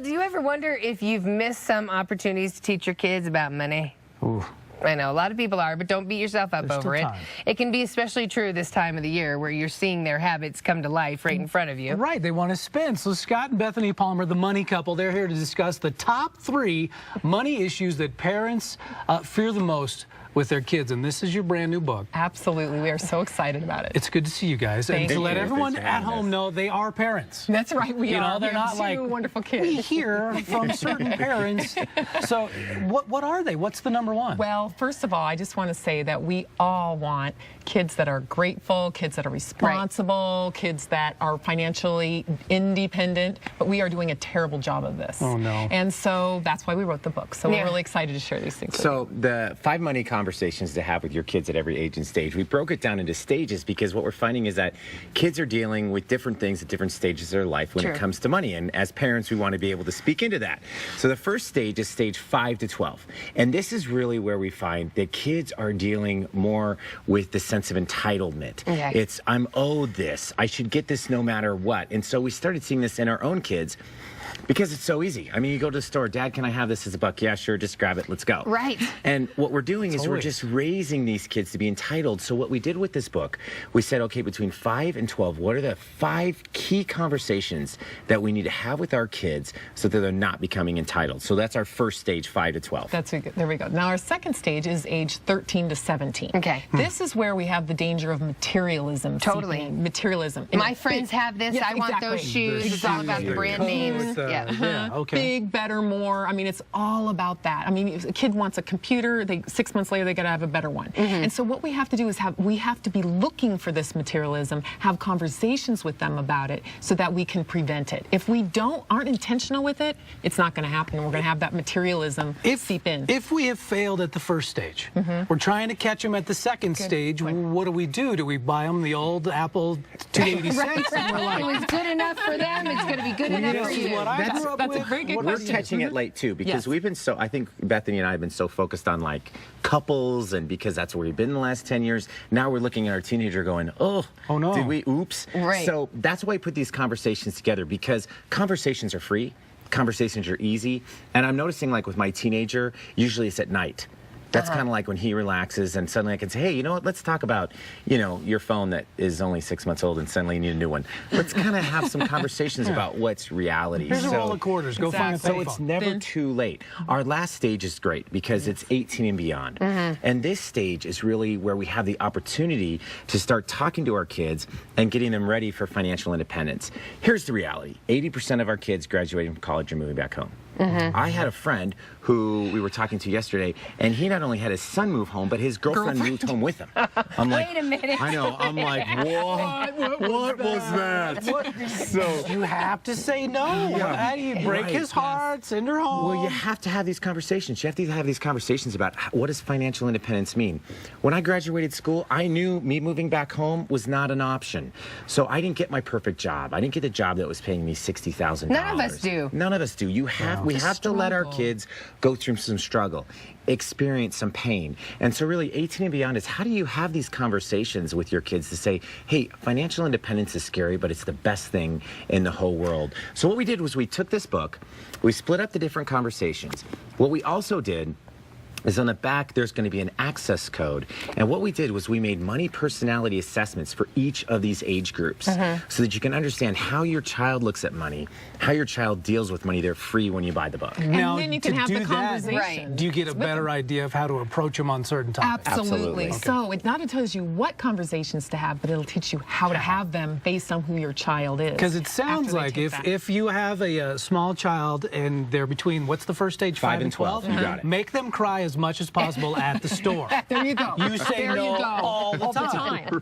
Do you ever wonder if you've missed some opportunities to teach your kids about money? Ooh. I know a lot of people are, but don't beat yourself up over it. It can be especially true this time of the year where you're seeing their habits come to life right in front of you. Right, they want to spend. So Scott and Bethany Palmer, the money couple, they're here to discuss the top 3 money issues that parents fear the most with their kids, and this is your brand new book. Absolutely, we are so excited about it. It's good to see you guys, and to let everyone at home know they are parents. That's right, we are. They're not like wonderful kids. We hear from certain parents. So, what are they? What's the number one? Well, first of all, I just want to say that we all want kids that are grateful, kids that are responsible, kids that are financially independent. But we are doing a terrible job of this. Oh no! And so that's why we wrote the book. So we're really excited to share these things. So the 5 money conversations to have with your kids at every age and stage. We broke it down into stages because what we're finding is that kids are dealing with different things at different stages of their life when it comes to money. And as parents, we want to be able to speak into that. So the first stage is stage 5 to 12. And this is really where we find that kids are dealing more with the sense of entitlement. It's, I'm owed this. I should get this no matter what. And so we started seeing this in our own kids. Because it's so easy. I mean, you go to the store, Dad, can I have this as a buck? Yeah, sure, just grab it, let's go. Right. And what we're doing is we're just raising these kids to be entitled. So what we did with this book, we said, okay, between 5 and 12, what are the 5 key conversations that we need to have with our kids so that they're not becoming entitled? So that's our first stage, 5 to 12. That's good. There we go. Now, our second stage is age 13 to 17. Okay. This is where we have the danger of materialism. Totally. Materialism. My friends have this. I want those shoes. It's all about the brand names. Big, better, more. I mean, it's all about that. I mean, if a kid wants a computer, 6 months later, they got to have a better one. And so what we have to do is we have to be looking for this materialism, have conversations with them about it so that we can prevent it. If we aren't intentional with it, it's not going to happen. We're going to have that materialism seep in. If we have failed at the first stage, we're trying to catch them at the second stage, what do we do? Do we buy them the old Apple 286? It was good enough for them. It's going to be good enough for you. That's a very good question. We're catching it late too because we've been I think Bethany and I have been so focused on like couples, and because that's where we've been in the last 10 years. Now we're looking at our teenager going, oh no, did we oops? Right. So that's why I put these conversations together, because conversations are free, conversations are easy, and I'm noticing like with my teenager, usually it's at night. That's kind of like when he relaxes and suddenly I can say, hey, you know what, let's talk about, your phone that is only 6 months old and suddenly you need a new one. Let's kind of have some conversations about what's reality. Here's a roll of quarters. Go find a payphone. So it's never too late. Our last stage is great because it's 18 and beyond. And this stage is really where we have the opportunity to start talking to our kids and getting them ready for financial independence. Here's the reality. 80% of our kids graduating from college are moving back home. I had a friend who we were talking to yesterday, and he not only had his son move home, but his girlfriend moved home with him. I'm like, wait a minute. I know. I'm like, what was that? So you have to say no. How do you break his heart, send her home? Well, you have to have these conversations. You have to have these conversations about what does financial independence mean. When I graduated school, I knew me moving back home was not an option. So I didn't get my perfect job. I didn't get a job that was paying me $60,000. None of us do. None of us do. We have to let our kids go through some struggle, experience some pain. And so really 18 and beyond is how do you have these conversations with your kids to say, hey, financial independence is scary, but it's the best thing in the whole world. So what we did was we took this book, we split up the different conversations. What we also did is on the back there's going to be an access code, and what we did was we made money personality assessments for each of these age groups so that you can understand how your child looks at money, how your child deals with money. They're free when you buy the book. Now, and then you can have the conversation. Do you get a better idea of how to approach them on certain topics? Absolutely. So it not only tells you what conversations to have, but it'll teach you how to have them based on who your child is. Because it sounds like if you have a small child and they're between, what's the first stage, 5 and 12? You got it. Make them cry as much as possible at the store. There you go. You say no all the time.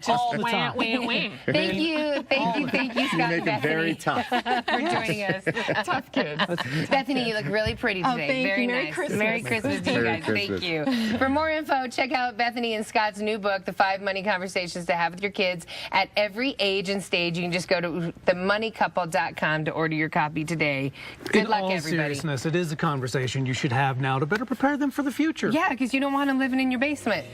All the time. Thank you, Scott. You make it very tough for joining us. Tough kids. Bethany, you look really pretty today. Thank very you. nice. Merry Christmas. Merry Christmas to you guys. Thank you. For more info, check out Bethany and Scott's new book, The 5 Money Conversations to Have with Your Kids at every age and stage. You can just go to themoneycouple.com to order your copy today. Good luck, everybody. In all seriousness, it is a conversation you should have now to better prepare them for the future. Yeah, because you don't want them living in your basement.